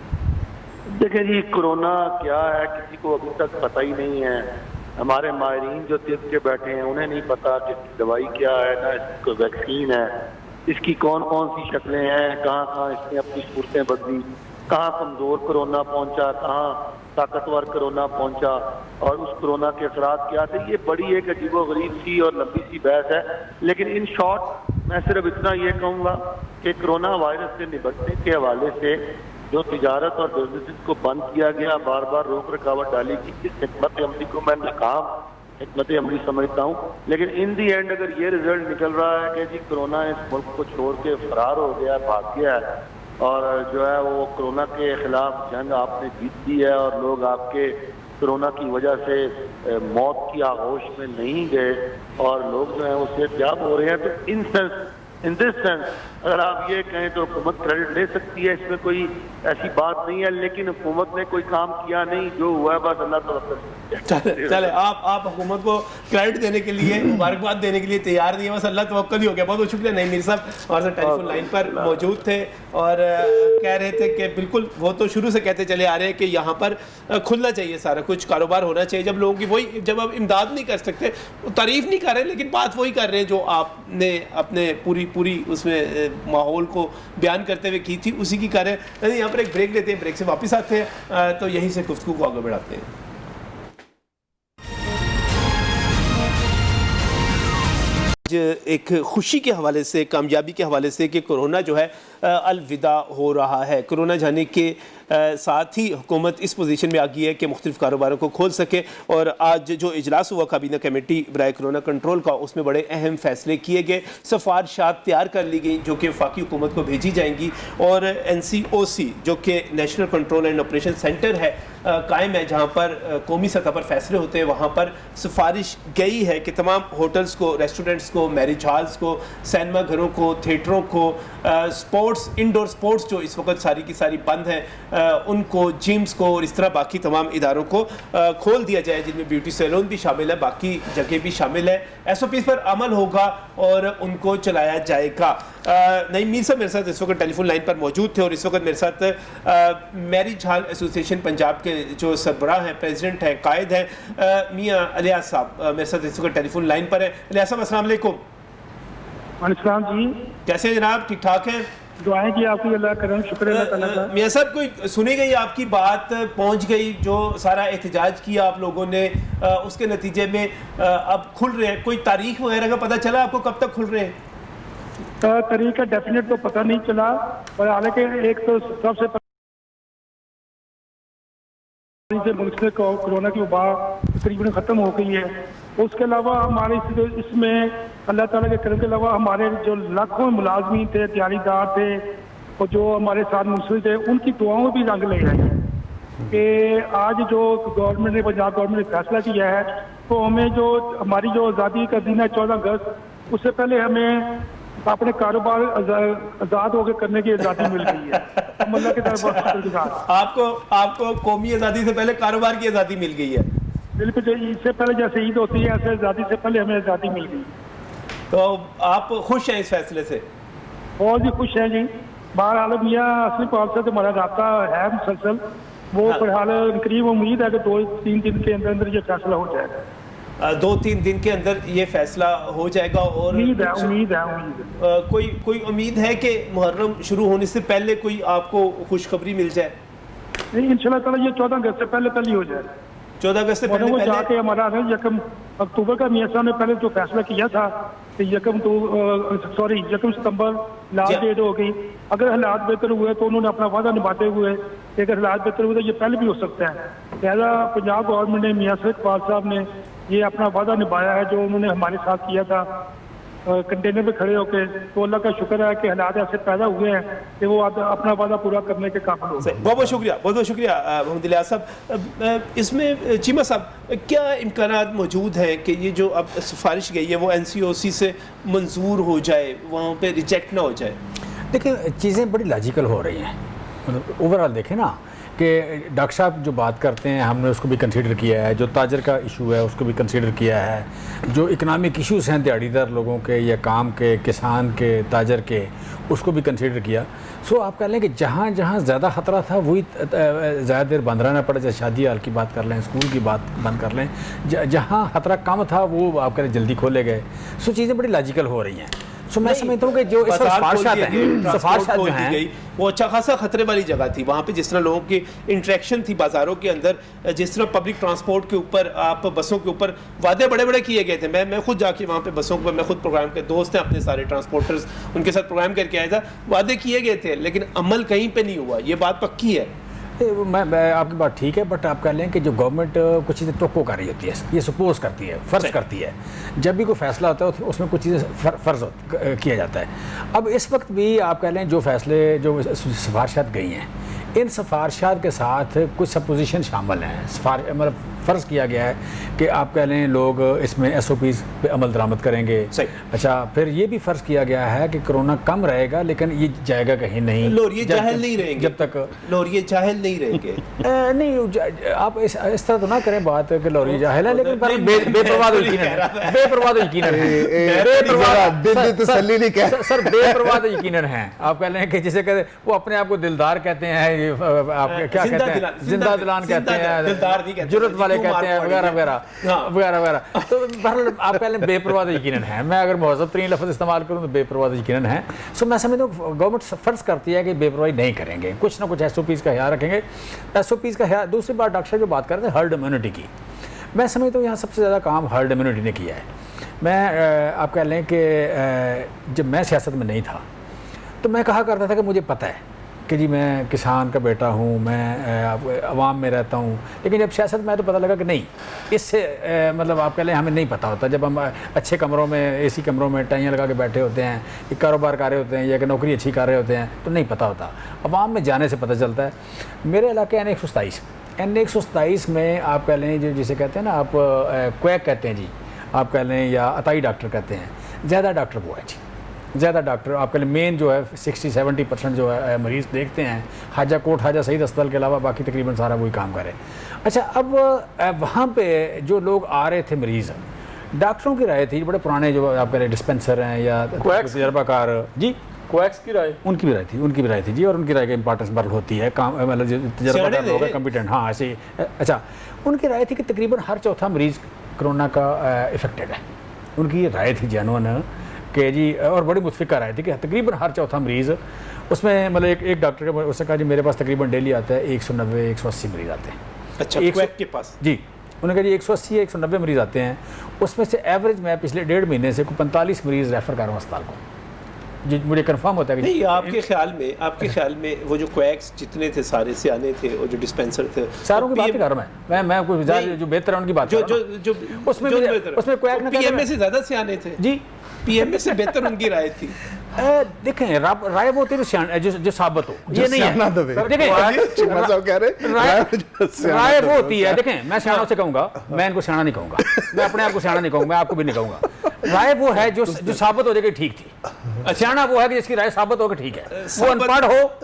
देखिए जी, कोरोना क्या है किसी को अभी तक पता ही नहीं है। हमारे माहिरीन जो तिब के बैठे हैं उन्हें नहीं पता कि दवाई क्या है, ना इसकी वैक्सीन है, इसकी कौन कौन सी शक्लें हैं, कहाँ कहाँ इसने अपनी सूरतें बदली, कहाँ कमज़ोर कोरोना पहुँचा, कहाँ ताकतवर कोरोना पहुँचा और उस कोरोना के असरात क्या थे। ये बड़ी एक अजीबोगरीब सी और लंबी सी बहस है। लेकिन इन शॉर्ट मैं सिर्फ इतना ये कहूँगा कि कोरोना वायरस से निपटने के हवाले से जो तिजारत और बिजनेस को बंद किया गया, बार बार रोक रकावट डाली गई, इस हिकमत अमली को मैं नाकाम हिकमत अमली समझता हूँ। लेकिन इन दी एंड अगर ये रिजल्ट निकल रहा है कि जी कोरोना इस मुल्क को छोड़ के फरार हो गया, भाग गया है और जो है वो कोरोना के खिलाफ जंग आपने जीत दी है और लोग आपके कोरोना की वजह से मौत की आगोश में नहीं गए और लोग जो है वो सेहतयाब हो रहे हैं, तो in sense in this sense अगर आप ये कहें तो हुकूमत क्रेडिट ले सकती है, इसमें कोई ऐसी बात नहीं है, लेकिन हुकूमत ने कोई काम किया नहीं, जो हुआ है बस अल्लाह तवक्कुल। चले आप हुकूमत को क्रेडिट देने के लिए, मुबारकबाद देने के लिए तैयार नहीं है, बस अल्लाह तवक्कुल ही हो गया। बहुत बहुत शुक्रिया। नहीं मीर साहब हमारे साथ टेलीफोन लाइन पर मौजूद थे और कह रहे थे कि बिल्कुल वो तो शुरू से कहते चले आ रहे हैं कि यहाँ पर खुलना चाहिए, सारा कुछ कारोबार होना चाहिए। जब लोगों की वही, जब आप इमदाद नहीं कर सकते, तारीफ़ नहीं कर रहे, लेकिन बात वही कर रहे हैं जो आपने अपने पूरी उसमें माहौल को बयान करते हुए की थी, उसी की कर रहे हैं। यहाँ पर एक ब्रेक लेते हैं, ब्रेक से वापस आते हैं तो यहीं से गुफ्तगू को आगे बढ़ाते हैं। एक खुशी के हवाले से, कामयाबी के हवाले से कि कोरोना जो है अलविदा हो रहा है। कोरोना जाने के साथ ही हुकूमत इस पोजीशन में आ गई है कि मुख्तलिफ कारोबारों को खोल सके और आज जो इजलास हुआ काबीना कमेटी बराए कोरोना कंट्रोल का, उसमें बड़े अहम फैसले किए गए। सिफारिशात तैयार कर ली गई जो कि वफाकी हुकूमत को भेजी जाएंगी और NCOC जो कि national control and operation centre है कायम है, जहाँ पर कौमी सतह पर फैसले होते हैं। वहाँ पर सिफारिश गई है कि तमाम होटल्स को, रेस्टोरेंट्स को, मैरिज हॉल्स को, सिनेमा घरों को, थिएटरों को, स्पोर्ट्स, इंडोर स्पोर्ट्स जो इस वक्त सारी की सारी बंद हैं, उनको, जिम्स को और इस तरह बाकी तमाम इदारों को खोल दिया जाए, जिनमें ब्यूटी सैलून भी शामिल है, बाकी जगह भी शामिल है। SOPs पर अमल होगा और उनको चलाया जाएगा। नईम मीर साहब मेरे साथ इस वक्त टेलीफोन लाइन पर मौजूद थे और इस वक्त मेरे साथ मैरिज हॉल एसोसिएशन पंजाब के जो सरबराह हैं, प्रेसिडेंट हैं, कायद हैं, मियाँ अलियास साहब मेरे साथ इस वक्त टेलीफोन लाइन पर है। अलियास साहब अस्सलाम वालेकुम। वालेकुम जी, कैसे हैं जनाब? ठीक ठाक हैं? दुआएं जी आपकी, अल्लाह करम, शुक्र अल्लाह ताला का। मियाँ साहब कोई सुनी गई आपकी बात पहुंच गई, जो सारा एहतजाज किया आप लोगों ने, उसके नतीजे में अब खुल रहे हैं, कोई तारीख वगैरह का पता चला आपको कब तक खुल रहे हैं? तारीख का डेफिनेट तो पता नहीं चला, और हालांकि एक तो सबसे से मुल्क में कोरोना की वबा तकरीबन ख़त्म हो गई है। उसके अलावा हमारे इसमें अल्लाह ताला के करम के अलावा हमारे जो लाखों मुलाजमीन थे, तैयारीदार थे और जो हमारे साथ मुंसलिक थे, उनकी दुआओं में भी रंग ले रहे हैं कि आज जो गवर्नमेंट ने, पंजाब गवर्नमेंट ने फैसला किया है, तो हमें जो हमारी जो आज़ादी का दिन है 14 अगस्त, उससे पहले हमें अपने कारोबार आज़ाद होकर करने की आज़ादी मिल गई है। हम अल्लाह के तरफ आपको कौमी आज़ादी से पहले कारोबार की आज़ादी मिल गई है। बिल्कुल, इससे पहले जैसे ईद होती है, ऐसे आज़ादी से पहले हमें आज़ादी मिल गई। तो आप खुश हैं इस फैसले से? बहुत ही खुश हैं जी। बहरहाल मियाँ असली पाल से हमारा रब्ता है मुसलसल, वो फिलहाल करीब उम्मीद है कि 2-3 दिन के अंदर अंदर ये फैसला हो जाएगा। 2-3 दिन के अंदर ये फैसला हो जाएगा और उम्मीद है। कोई उम्मीद है कि मुहर्रम शुरू होने से पहले कोई आपको खुशखबरी मिल जाए? नहीं, इंशाल्लाह ताला ये 14 अगस्त से पहले ही हो जाए। 14 अगस्त से पहले जाके हमारा 1 अक्टूबर का मियाँ साहब ने पहले जो फैसला किया था कि 1 सितंबर लास्ट डेट हो गई। अगर हालात बेहतर हुए तो उन्होंने अपना वादा निभाते हुए, अगर हालात बेहतर हुए तो ये पहले भी हो सकता है। लिहाजा पंजाब गवर्नमेंट ने, मियाँ सईद साहब ने ये अपना वादा निभाया है जो उन्होंने हमारे साथ किया था कंटेनर पे खड़े होकर। तो अल्लाह का शुक्र है कि हालात ऐसे पैदा हुए हैं कि वो अपना वादा पूरा करने के काबिल हो। बहुत बहुत शुक्रिया मोहम्मद इलियास साहब। इसमें चीमा साहब क्या इम्कानात मौजूद हैं कि ये जो अब सिफारिश गई है वो NCOC से मंजूर हो जाए, वहाँ पे रिजेक्ट ना हो जाए? देखिए, चीज़ें बड़ी लॉजिकल हो रही हैं। मतलब ओवरऑल देखें ना कि डॉक्टर साहब जो बात करते हैं, हमने उसको भी कंसीडर किया है, जो ताजर का इशू है उसको भी कंसीडर किया है, जो इकनॉमिक इश्यूज़ हैं दिहाड़ीदार लोगों के या काम के, किसान के, ताजर के, उसको भी कंसीडर किया। सो आप कह लें कि जहाँ जहाँ ज़्यादा ख़तरा था वही ज़्यादा देर बंद रहना पड़ा, जैसे शादी हाल की बात कर लें, स्कूल की बात बंद कर लें, जहाँ ख़तरा कम था वो आप कह लें जल्दी खोले गए। सो चीज़ें बड़ी लॉजिकल हो रही हैं। सो मैं समझता हूँ कि जो इस सिफारिशात जो हैं वो अच्छा खासा खतरे वाली जगह थी। वहाँ पे जिस तरह लोगों की इंटरेक्शन थी बाज़ारों के अंदर, जिस तरह पब्लिक ट्रांसपोर्ट के ऊपर, आप बसों के ऊपर वादे बड़े बड़े किए गए थे। मैं खुद जाके वहाँ पे बसों पर, मैं खुद प्रोग्राम के दोस्त हैं अपने सारे ट्रांसपोर्टर्स, उनके साथ प्रोग्राम करके आया था। वादे किए गए थे लेकिन अमल कहीं पर नहीं हुआ, ये बात पक्की है। मैं आपकी बात ठीक है, बट आप कह लें कि जो गवर्नमेंट कुछ चीज़ें तो कर रही होती है, ये सपोज करती है, फ़र्ज़ करती है। जब भी कोई फैसला होता है उसमें कुछ चीज़ें फ़र्ज़ किया जाता है। अब इस वक्त भी आप कह लें जो फैसले, जो सिफारिशात गई हैं, इन सिफारिशात के साथ कुछ सपोजिशन शामिल हैं। मतलब फ़र्ज़ किया गया है कि आप कह लें लोग इसमें SOPs पे अमल दरामद करेंगे। सही। अच्छा, फिर ये भी फ़र्ज़ किया गया है कि कोरोना कम रहेगा लेकिन ये जाएगा कहीं नहीं। लोरिये जाहिल नहीं रहेंगे जब तक लोरिये जाहिल नहीं रहेंगे। नहीं, आप इस तरह तो ना करें बात कि लोरिये जाहिल है, लेकिन बेपरवाह तो यकीनन, बेपरवाह तो यकीनन सर, बेपरवाह तो यकीनन है। आप कह लें कि जिसे कहते वो अपने आप को दिलदार कहते हैं, आप क्या कहते हैं, जिंदा दिलान कहते हैं, जुर्रत वाले कहते हैं, वगैरह वगैरह वगैरह वगैरह। तो बहरहाल आप कह लें बेपरवाह तो यकीनन है। मैं अगर महज़ब तरीन लफ्ज़ इस्तेमाल करूँ तो बेपरवाह तो यकीनन है। सो मैं समझता हूँ गवर्नमेंट फ़र्ज़ करती है कि बेपरवाही नहीं करेंगे, कुछ ना कुछ SOPs का ख्याल रखेंगे। SOPs का ख्याल। दूसरी बात डॉक्टर साहब जो बात कर रहे थे हर्ड इम्यूनिटी की, मैं समझता हूँ यहाँ सबसे ज़्यादा काम हर्ड इम्यूनिटी ने किया है। मैं आप कह लें कि जब मैं सियासत में नहीं था तो मैं कहा करता था कि मुझे पता है कि जी मैं किसान का बेटा हूँ, मैं अवाम में रहता हूँ, लेकिन जब सियासत में आया तो पता लगा कि नहीं, इससे मतलब आप कह लें हमें नहीं पता होता। जब हम अच्छे कमरों में, AC कमरों में टाइयाँ लगा के बैठे होते हैं, एक कारोबार कर रहे होते हैं या कि नौकरी अच्छी कर रहे होते हैं तो नहीं पता होता। अवाम में जाने से पता चलता है। मेरे इलाके N127 में आप कह लें जो जिसे कहते हैं ना आप क्वैक कहते हैं जी, आप कह लें या अताई डॉक्टर कहते हैं, ज़्यादा डॉक्टर वो है जी, ज़्यादा डॉक्टर आप कह लें मेन जो है 60-70% जो है मरीज़ देखते हैं। हाजा कोट हाजा सईद अस्पताल के अलावा बाकी तकरीबन सारा वही काम करे। अच्छा, अब वहाँ पे जो लोग आ रहे थे मरीज़, डॉक्टरों की राय थी, बड़े पुराने जो आप कह रहे डिस्पेंसर हैं या तजर्बाकार जी, क्वैक्स की राय, उनकी भी राय थी जी, और उनकी राय की इंपॉर्टेंस बर्ल होती है, काम मतलब तजर्बाकार लोग हैं, कॉम्पिटेंट। हाँ ऐसे। अच्छा, उनकी राय थी कि तकरीबन हर चौथा मरीज़ कोरोना का इफेक्टेड है। उनकी राय थी जेन्युइन कि जी, और बड़ी मुतफ़िका राय थी कि तकरीबन हर चौथा मरीज़ उसमें मतलब एक डॉक्टर के उसने कहा जी मेरे पास तकरीबन डेली आता है 190-180 मरीज़ आते हैं। अच्छा, क्वैक के पास जी, उन्होंने कहा जी 180-190 मरीज़ आते हैं, उसमें से एवरेज मैं पिछले 1.5 महीने से 45 मरीज़ रेफ़र कर रहा हूँ अस्पताल को जी। मुझे कंफर्म होता है कि नहीं, आपके ख्याल में वो जो क्वैक्स जितने थे सारे सियाने थे और जो डिस्पेंसर थे, सारों की बात कर रहा हूँ मैं कुछ जो बेहतर है उनकी बात जो उसमें क्वैक ने PMA से ज़्यादा सियाने थे जी, PMA से बेहतर उनकी राय थी। देखें राय वो होती है जो साबित हो, ये नहीं है। देखें राय वो होती है, देखें मैं सियाणों से कहूँगा, मैं इनको सियाणा नहीं कहूँगा, मैं अपने आप को सियाणा नहीं कहूँगा, मैं आपको भी नहीं कहूँगा। राय वो है जो साबित हो जाएगी ठीक थी। सियाणा वो है कि जिसकी राय साबित हो कि ठीक है। वो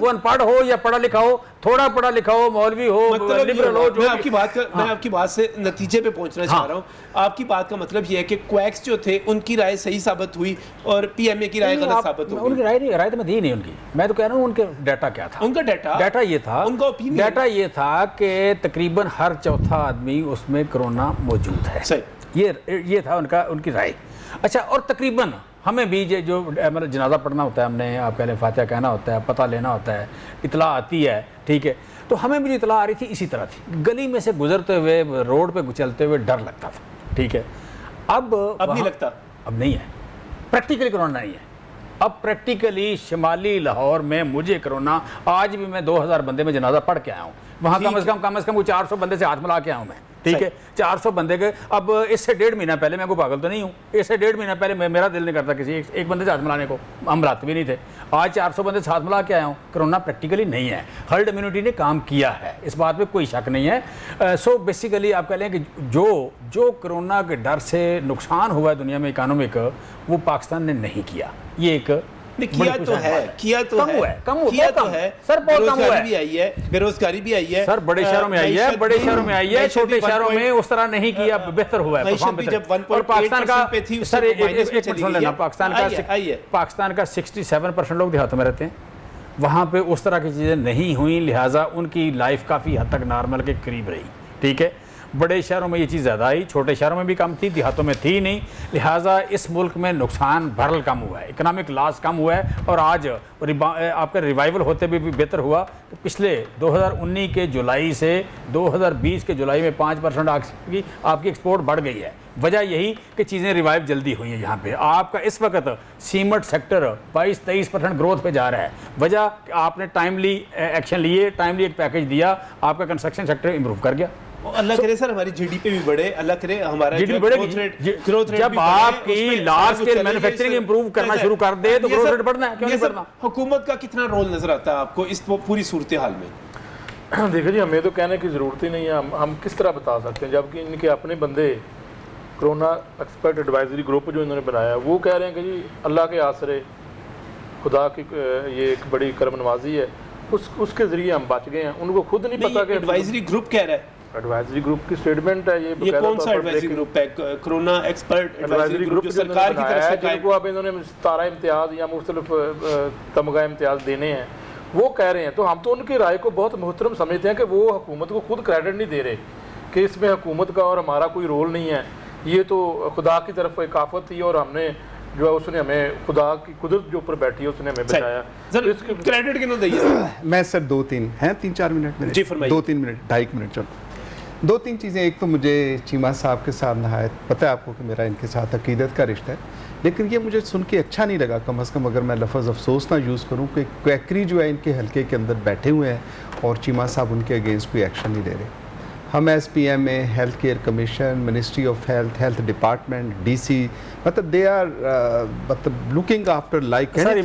अनपढ़ हो या पढ़ा लिखा हो, थोड़ा पढ़ा लिखा हो, मौलवी हो, लिबरल हो। मैं आपकी बात से नतीजे पे पहुंचना चाह रहा हूँ। आपकी बात का मतलब ये है कि क्वैक्स जो थे उनकी राय सही साबित हुई और PMA की राय गलत साबित हो गई। उनकी राय तो मैं दी नहीं उनकी, मैं तो कह रहा हूँ उनके डाटा क्या था। उनका डाटा ये था, उनका ओपिनियन डाटा ये था कि तकरीबन हर चौथा आदमी उसमें कोरोना मौजूद है। सही, ये था उनकी राय। अच्छा, और तकरीबन हमें भी जो मतलब जनाजा पढ़ना होता है, हमने आप कह लें फातिहा कहना होता है, पता लेना होता है, इतला आती है, ठीक है, तो हमें भी जो इतला आ रही थी इसी तरह थी। गली में से गुजरते हुए, रोड पे चलते हुए डर लगता था, ठीक है। अब नहीं लगता, अब नहीं है, प्रैक्टिकली कोरोना नहीं है। अब प्रैक्टिकली शिमाली लाहौर में मुझे कोरोना, आज भी मैं 2000 बंदे में जनाजा पढ़ के आया हूँ, वहाँ कम से कम वो 400 बंदे से हाथ मिला के आया हूँ मैं, ठीक है, 400 बंदे के। अब इससे 1.5 महीना पहले मैं कोई पागल तो नहीं हूँ, इससे 1.5 महीना पहले मेरा दिल नहीं करता किसी एक बंदे से हाथ मिलाने को, हम मिलाते भी नहीं थे। आज 400 बंदे से हाथ मिला के आया हूँ। कोरोना प्रैक्टिकली नहीं है, हर्ड इम्यूनिटी ने काम किया है, इस बात में कोई शक नहीं है। सो बेसिकली आप कह लें कि जो कोरोना के डर से नुकसान हुआ है दुनिया में इकोनॉमिक, वो पाकिस्तान ने नहीं किया। ये एक किया तो है सर, बहुत कम हुआ है, भी आई है, बेरोजगारी भी आई है सर, बड़े शहरों में आई है, छोटे शहरों में उस तरह नहीं किया, बेहतर हुआ है। और पाकिस्तान का सर एक सुन लेना, पाकिस्तान का 67% लोग देहातों में रहते हैं, वहाँ पे उस तरह की चीज़ें नहीं हुई, लिहाजा उनकी लाइफ काफ़ी हद तक नॉर्मल के करीब रही, ठीक है। बड़े शहरों में ये चीज़ ज़्यादा आई, छोटे शहरों में भी कम थी, देहातों में थी नहीं, लिहाजा इस मुल्क में नुकसान भरल कम हुआ है, इकोनॉमिक लॉस कम हुआ है। और आज आपका रिवाइवल होते भी बेहतर हुआ। तो पिछले 2019 के जुलाई से 2020 के जुलाई में 5% आपकी एक्सपोर्ट बढ़ गई है। वजह यही कि चीज़ें रिवाइव जल्दी हुई हैं। यहाँ पे आपका इस वक्त सीमेंट सेक्टर 22-23% ग्रोथ पे जा रहा है। वजह आपने टाइमली एक्शन लिए, टाइमली एक पैकेज दिया, आपका कंस्ट्रक्शन सेक्टर इंप्रूव कर गया। अल्लाह करे सर हमारी GDP भी बढ़े, अल्लाह करे हमारा ग्रोथ रेट जब आपकी लार्ज स्केल मैन्युफैक्चरिंग इंप्रूव करना शुरू कर दे तो ग्रोथ रेट बढ़ना है, क्यों नहीं बढ़ना? हुकूमत का कितना रोल नजर आता है आपको इस पूरी सूरत हाल में? देखिए जी, हमें तो कहने की ज़रूरत ही नहीं है। हम किस तरह बता सकते हैं, जबकि इनके अपने बंदे कोरोना एक्सपर्ट एडवाइजरी ग्रुप जो इन्होंने बनाया वो कह रहे हैं कि जी अल्लाह के आसरे, खुदा की ये एक बड़ी करम नवाजी है, उसके ज़रिए हम बच गए हैं। उनको खुद नहीं पता कि एडवाइजरी ग्रुप कह रहा है, एडवाइजरी ग्रुप की स्टेटमेंट है ये कौन सा एडवाइजरी ग्रुप है? कोरोना एक्सपर्ट एडवाइजरी ग्रुप जो सरकार की तरफ से जिनको अब इन्होंने 17 इम्तियाज़ या मुख्तलिफ तमगा इम्तियाज़ देने हैं, वो कह रहे हैं। तो हम तो उनकी राय को बहुत मुहतरम समझते हैं कि वो हुकूमत को खुद क्रेडिट नहीं दे रहे कि इसमें हुकूमत का और हमारा कोई रोल नहीं है, ये तो खुदा की तरफ एक आफत थी और हमने जो है उसने हमें, खुदा की कुदरत जो ऊपर बैठी है उसने हमें बचाया। सर इसके क्रेडिट किन्हों दीजिए? मैं सर 3-4 मिनट में, जी फरमाइए। 2-3 मिनट, 2.5 मिनट, चलो 2-3 चीज़ें। एक तो मुझे चीमा साहब के साथ नहायत पता है आपको कि मेरा इनके साथ अकीदत का रिश्ता है, लेकिन ये मुझे सुन के अच्छा नहीं लगा, कम अज़ कम अगर मैं लफ्ज़ अफसोस ना यूज़ करूँ कि क्वैकरी जो है इनके हल्के के अंदर बैठे हुए हैं और चीमा साहब उनके अगेंस्ट कोई एक्शन नहीं ले रहे। हम SPM में health care commission, ministry of health, health department, DC, मतलब दे आर मतलब लुकिंग आफ्टर लाइक सर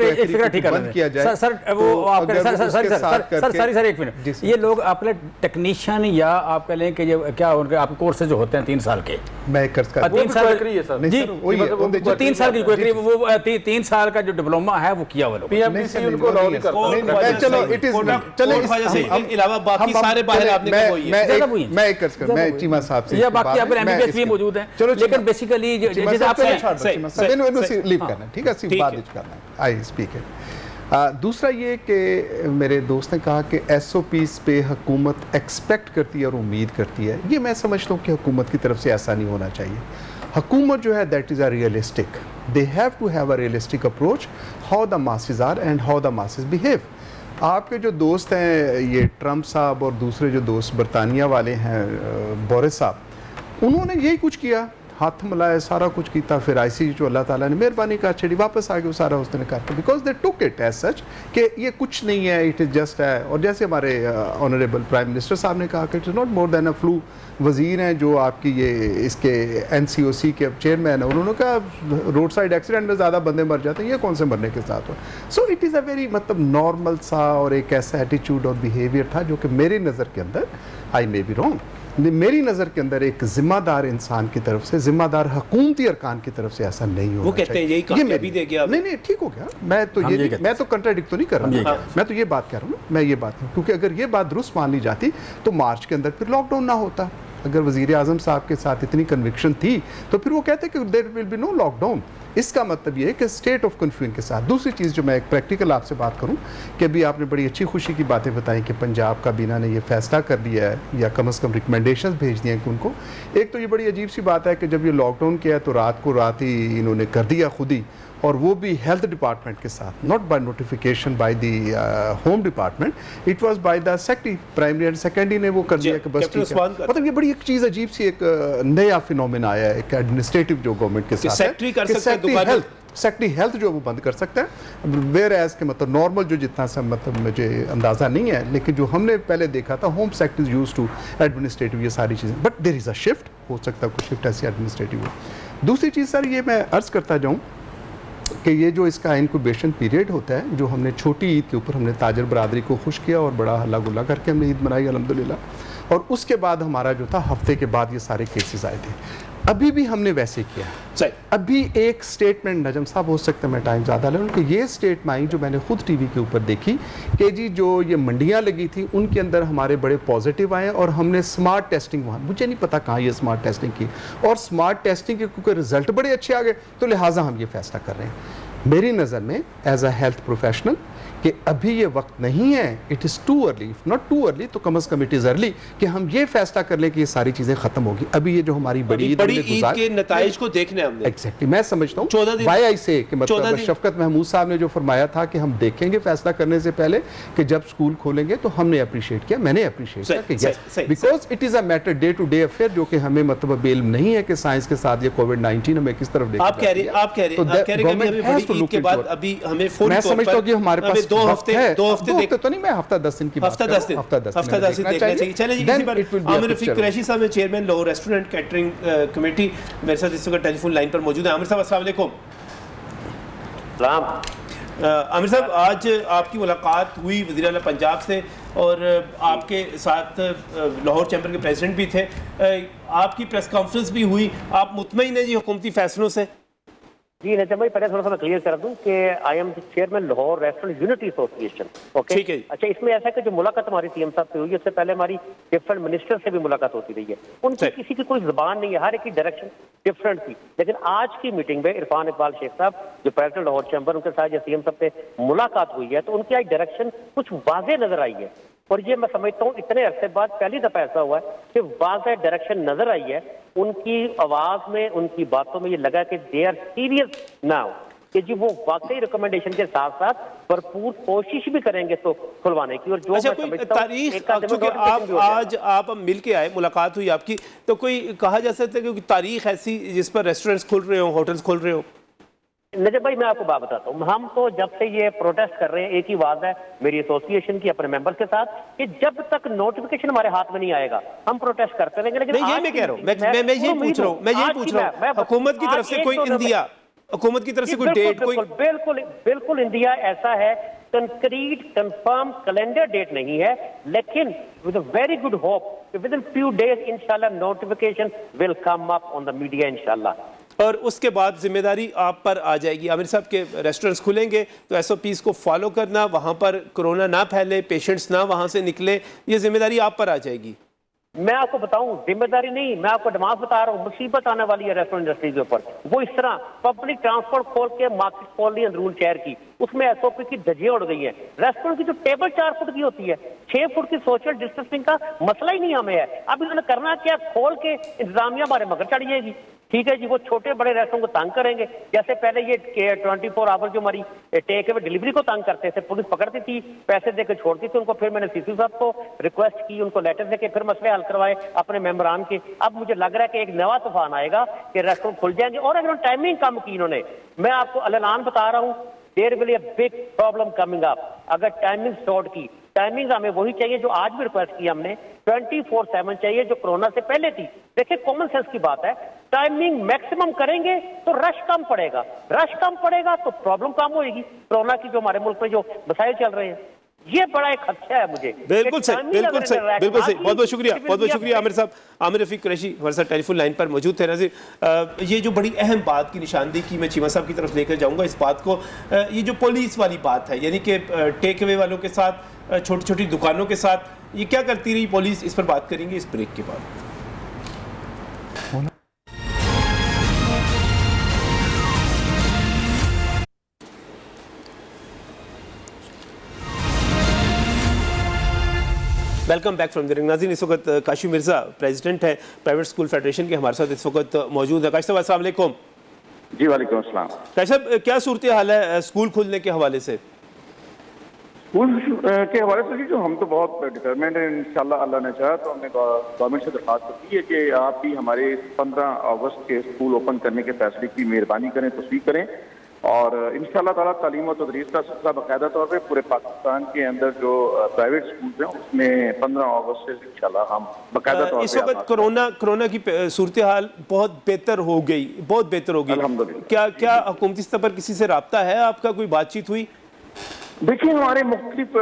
एक फिक्र ठीक बंद किया जाए। सर वो आप सर एक मिनट, ये लोग आपके टेक्नीशियन या आप कह लें कि ये क्या उनके आपके कोर्सेज जो होते हैं 3 साल के, मैं कर 3 साल है सर जी, वो 3 साल की कोई वो 3 साल का जो डिप्लोमा है वो किया वो लोग PMDC उनको अलाउ नहीं करता। चलो इट इज चलो इसके अलावा बाकी सारे बाहर आपने कहा वही है। मैं चीमा साहब से या बाकी आपके MBBS भी मौजूद हैं, लेकिन बेसिकली जैसे आपसे लीव करना, ठीक है, सिर्फ बाद करना, आई स्पीक है। दूसरा ये कि मेरे दोस्त ने कहा कि SOPs पे हुकूमत एक्सपेक्ट करती है और उम्मीद करती है। ये मैं समझता हूँ कि हुकूमत की तरफ से ऐसा नहीं होना चाहिए। हुकूमत जो है that is a realistic, they have to have a realistic approach how the masses are and how the masses behave. आपके जो दोस्त हैं ये ट्रंप साहब और दूसरे जो दोस्त बरतानिया वाले हैं बोरिस साहब, उन्होंने यही कुछ किया, हाथ मिलाया, सारा कुछ किया, फिर ICC जो अल्लाह ताला ने मेहरबानी कर छड़ी, वापस आ गए सारा उसने करके, because they took it as such कि ये कुछ नहीं है, इट इज़ जस्ट है। और जैसे हमारे ऑनरेबल प्राइम मिनिस्टर साहब ने कहा कि it is not more than a flu. वज़ीर हैं जो आपकी ये इसके NCOC के चेयरमैन है, उन्होंने कहा रोड साइड एक्सीडेंट में ज़्यादा बंदे मर जाते हैं, ये कौन से मरने के साथ हो। So it is a very मतलब नॉर्मल सा और एक ऐसा एटीट्यूड और बिहेवियर था जो कि मेरी नज़र के अंदर, आई मे बी रॉन्ग, मेरी नज़र के अंदर एक जिम्मेदार इंसान की तरफ से, जिम्मेदार हुकूमती अरकान की तरफ से ऐसा नहीं होना चाहिए। वो कहते हैं यही कामयाबी दे गया। नहीं ठीक हो गया, मैं तो कंट्राडिक्ट तो नहीं कर रहा, मैं तो ये बात कह रहा हूँ, मैं ये बात हूँ, क्योंकि अगर ये बात दुरुस्त मान ली जाती तो मार्च के अंदर फिर लॉकडाउन ना होता। अगर वज़ीर आज़म साहब के साथ इतनी कन्विक्शन थी तो फिर वो कहते कि there will be no lockdown. इसका मतलब ये है कि स्टेट ऑफ कन्फ्यूजन के साथ। दूसरी चीज़ जो मैं एक प्रैक्टिकल आपसे बात करूं कि अभी आपने बड़ी अच्छी खुशी की बातें बताई कि पंजाब काबीना ने ये फैसला कर लिया है या कम से कम रिकमेंडेशंस भेज दिए हैं कि उनको। एक तो ये बड़ी अजीब सी बात है कि जब ये लॉकडाउन किया तो रात ही इन्होंने कर दिया खुद ही, और वो भी हेल्थ डिपार्टमेंट के साथ, not by notification by the home department, it was by the secretary, primary and secondary ने वो कर दिया कि बस ठीक है। मतलब ये बड़ी एक चीज़ अजीब सी एक नया फिनोमेना आया है एक एडमिनिस्ट्रेटिव जो गवर्नमेंट के साथ, सेक्रेटरी कर सकते हैं दुकान, सेक्रेटरी हेल्थ जो वो बंद कर सकता है, वेयर एज के मतलब नॉर्मल जो जितना सा मतलब मुझे अंदाज़ा नहीं है, लेकिन जो हमने पहले देखा था home secretary use to administrative ये सारी चीज़ें, but there is a shift, हो सकता है कुछ शिफ्ट ऐसी एडमिनिस्ट्रेटिव हो। दूसरी चीज़ सर ये मैं अर्ज़ करता जाऊँ कि ये जो इसका इंक्यूबेशन पीरियड होता है, जो हमने छोटी ईद के ऊपर हमने ताजर बरादरी को खुश किया और बड़ा हल्ला गुल्ला करके हमने ईद मनाई अल्हम्दुलिल्लाह, और उसके बाद हमारा जो था हफ्ते के बाद ये सारे केसेस आए थे। अभी भी हमने वैसे किया है। अभी एक स्टेटमेंट नजम साहब, हो सकता है मैं टाइम ज़्यादा ले लूँ, कि ये स्टेटमेंट आई जो मैंने खुद टीवी के ऊपर देखी कि जी जो ये मंडियाँ लगी थी उनके अंदर हमारे बड़े पॉजिटिव आए और हमने स्मार्ट टेस्टिंग, वहाँ मुझे नहीं पता कहाँ ये स्मार्ट टेस्टिंग की, और स्मार्ट टेस्टिंग के क्योंकि रिजल्ट बड़े अच्छे आ गए तो लिहाजा हम ये फैसला कर रहे हैं। मेरी नज़र में एज अ हेल्थ प्रोफेशनल कि अभी ये वक्त नहीं है, it is too early, not too early तो कम अज़ कम इट इज़ अर्ली कि हम ये फैसला कर लें कि ये सारी चीज़ें ख़त्म होगी। अभी ये जो हमारी बड़ी ईद के नताइज को देखने हमने एग्जैक्टली मैं समझता हूँ वाई आई से कि मतलब शफकत महमूद साहब ने जो फरमाया था कि हम देखेंगे फैसला करने से पहले कि जब स्कूल खोलेंगे, तो हमने अप्रिशिएट किया, मैंने अप्रिशिएट किया कि yes, because it is a matter day to day affair, जो कि हमें मतलब बेल नहीं है कि साइंस के साथ ये कोविड-19 हमें किस तरफ आप कह रहे के बाद अभी हमें मैं समझता हूँ कि हमारे पास 2 हफ्ते तो नहीं, मैं हफ्ता 10 दिन की बात कर रहा हूं, हफ्ता 10 दिन देखना चाहिए। चलिए जी, इसी पर आमिर रफीक कुरैशी साहब है chairman Lahore restaurant catering committee, मेरे साथ इस वक्त टेलीफोन लाइन पर मौजूद है। आमिर साहब अस्सलाम वालेकुम। सलाम। आमिर साहब, आज आपकी मुलाकात हुई वज़ीर आला पंजाब से और आपके साथ लाहौर चैम्बर के प्रेसिडेंट भी थे, आपकी प्रेस कॉन्फ्रेंस भी हुई, आप मुतमईन हैं जी हुकूमती फैसलों से? जी नजम भाई, पहले थोड़ा सा मैं क्लियर कर दूं कि I am chairman Lahore restaurant unity association. Okay, ठीक है। अच्छा, इसमें ऐसा है कि जो मुलाकात हमारी सीएम साहब से हुई, उससे पहले हमारी डिफरेंट मिनिस्टर से भी मुलाकात होती रही है। उनकी किसी की कोई जुबान नहीं है, हर एक की डायरेक्शन डिफरेंट थी। लेकिन आज की मीटिंग में इरफान इकबाल शेख साहब जो प्रेसिडेंट लाहौर चैम्बर, उनके साथ जो सीएम साहब से मुलाकात हुई है, तो उनकी आज डायरेक्शन कुछ वाज़ेह नजर आई है। और ये मैं समझता हूँ इतने अरसे बाद पहली दफा ऐसा हुआ है कि वाज़ेह डायरेक्शन नजर आई है। उनकी आवाज में, उनकी बातों में ये लगा कि दे आर सीरियस नाउ, कि जी वो वाकई रिकमेंडेशन के साथ साथ भरपूर कोशिश भी करेंगे तो खुलवाने की। और जो अच्छा, कोई तारीख, चूंकि आज आप मिल के आए, मुलाकात हुई आपकी, तो कोई कहा जा सकता है कि तारीख ऐसी जिस पर रेस्टोरेंट्स खुल रहे हो, होटल्स खुल रहे हो? नजर भाई, मैं आपको बात बताता हूँ, हम तो जब से ये प्रोटेस्ट कर रहे हैं, एक ही बात है मेरी एसोसिएशन की अपने मेंबर्स के साथ, कि जब तक नोटिफिकेशन हमारे हाथ में नहीं आएगा हम प्रोटेस्ट करते रहेंगे। लेकिन ये मैं कह रहा हूँ, मैं यही पूछ रहा हूँ, हुकूमत की तरफ से कोई इंदिया, हुकूमत की तरफ से कोई डेट, कोई? बिल्कुल बिल्कुल इंडिया ऐसा है, कंक्रीट कंफर्म कैलेंडर डेट नहीं है, लेकिन with a very good hope within few days इंशाल्लाह notification will come up on the media इंशाल्लाह। और उसके बाद जिम्मेदारी आप पर आ जाएगी। आमिर साहब के रेस्टोरेंट्स खुलेंगे तो एसओपीज़ को फॉलो करना, वहाँ पर कोरोना ना फैले, पेशेंट्स ना वहाँ से निकले, ये जिम्मेदारी आप पर आ जाएगी। मैं आपको बताऊं, जिम्मेदारी नहीं, मैं आपको एडवांस बता रहा हूँ, मुसीबत आने वाली है रेस्टोरेंट इंडस्ट्री के ऊपर। वो इस तरह पब्लिक ट्रांसपोर्ट खोल के मार्केट खोल ली अंदरून शहर की, उसमें एसओपी की धज्जियां उड़ गई है। रेस्टोरेंट की जो टेबल 4 फुट की होती है, 6 फुट की सोशल डिस्टेंसिंग का मसला ही नहीं हमें है। अब इन्होंने करना क्या, खोल के इंतजामिया हमारे मगर चढ़ जाएगी। ठीक है जी, वो छोटे बड़े रेस्टोरेंट को तंग करेंगे, जैसे पहले ये 24 आवर जो हमारी टेक अवे डिलीवरी को तंग करते थे, पुलिस पकड़ती थी, पैसे देकर छोड़ती थी उनको, फिर मैंने सीसी साहब को रिक्वेस्ट की, उनको लेटर देके फिर मसले हल करवाए अपने मेंबरान के। अब मुझे लग रहा है कि एक नया तूफान आएगा कि रेस्टोरेंट खुल जाएंगे। और अगर टाइमिंग कम की इन्होंने, मैं आपको अलान बता रहा हूँ, there will be a big problem coming up अगर टाइमिंग शॉर्ट की। टाइमिंग हमें वही चाहिए जो आज भी रिक्वेस्ट की हमने, 24/7 चाहिए जो कोरोना से पहले थी। देखिए, कॉमन सेंस की बात है, टाइमिंग मैक्सिमम करेंगे तो रश कम पड़ेगा, रश कम पड़ेगा तो प्रॉब्लम कम होगी। कोरोना की जो हमारे मुल्क में जो मसाइल चल रहे हैं, ये बड़ा एक खदशा है मुझे। बिल्कुल सही, बिल्कुल सही, बिल्कुल सही। बहुत बहुत शुक्रिया, बहुत बहुत शुक्रिया आमिर साहब। आमिर रफीक कुरैशी हमारे साथ टेलीफोन लाइन पर मौजूद थे। नाज़रीन, ये जो बड़ी अहम बात की निशानदेही की, मैं चीमा साहब की तरफ लेकर जाऊँगा इस बात को, ये जो पुलिस वाली बात है, यानी कि टेक अवे वालों के साथ, छोटी छोटी दुकानों के साथ ये क्या करती रही पुलिस, इस पर बात करेंगे इस ब्रेक के बाद। Welcome back from the ring. नाज़रीन, इस वक्त काशी मिर्ज़ा प्रेसिडेंट है प्राइवेट स्कूल फेडरेशन के, हमारे साथ इस वक्त मौजूद है। काशी साहब अस्सलाम वालेकुम। जी वालेकुम अस्सलाम। काशी साहब, क्या सूरत हाल है स्कूल खुलने के हवाले से? स्कूल के हवाले से जो हम तो बहुत डिटरमेंट हैं, इंशाल्लाह अल्लाह ने चाहा तो हमने गवर्नमेंट से दरख्वास्त की है कि आप भी हमारे 15 अगस्त के स्कूल ओपन करने के फैसले की मेहरबानी करें, तस्वीर करें, और इंशाल्लाह ताला तालीम और तदरीस का सिलसिला बाकायदा तौर पे पूरे पाकिस्तान के अंदर जो प्राइवेट स्कूल हैं उसमें 15 अगस्त से इंशाल्लाह हम बाकायदा तौर पे। इस वक्त कोरोना की सूरत हाल बहुत बेहतर हो गई, बहुत बेहतर हो गई अल्हम्दुलिल्लाह। क्या हुकूमती स्तर पर किसी से रब्ता है आपका, कोई बातचीत हुई? देखिए, हमारे मुख्तलिफ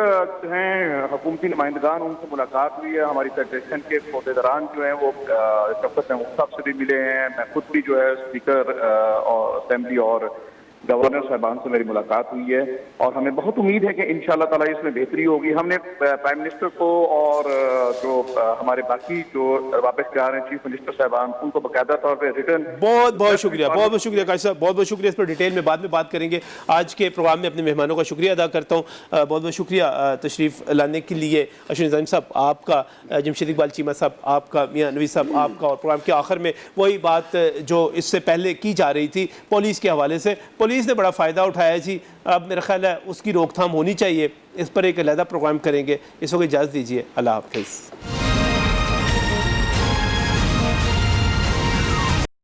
हैं हुकूमती नुमाइंदगान, उनसे मुलाकात हुई है। हमारी फेडरेशन के अहदेदारान जो हैं वो डॉक्टर महमूद साहब से भी मिले हैं। मैं खुद भी जो है स्पीकर और असेंबली और गवर्नर साहबान से मेरी मुलाकात हुई है, और हमें बहुत उम्मीद है कि इंशाल्लाह ताला इसमें बेहतरी होगी। हमने प्राइम मिनिस्टर को और जो हमारे बाकी जो वापसगार हैं चीफ मिनिस्टर साहबान, उनको बाकायदा तौर पर रिटर्न। बहुत बहुत शुक्रिया, बहुत बहुत शुक्रिया काशी साहब, बहुत बहुत शुक्रिया। इस पर डिटेल में बाद में बात करेंगे। आज के प्रोग्राम में अपने मेहमानों का शुक्रिया अदा करता हूँ। बहुत बहुत शुक्रिया तशरीफ़ लाने के लिए। अशरफ निज़ामी साहब आपका, जमशेद इकबाल चीमा साहब आपका, मियाँ नवीद साहब आपका। और प्रोग्राम के आखिर में वही बात जो इससे पहले की जा रही थी पुलिस के हवाले से, पुलिस ने बड़ा फ़ायदा उठाया जी। अब मेरा ख्याल है उसकी रोकथाम होनी चाहिए। इस पर एक अलहदा प्रोग्राम करेंगे। इस वक्त इजाज़त दीजिए, अल्लाह हाफ़िज़।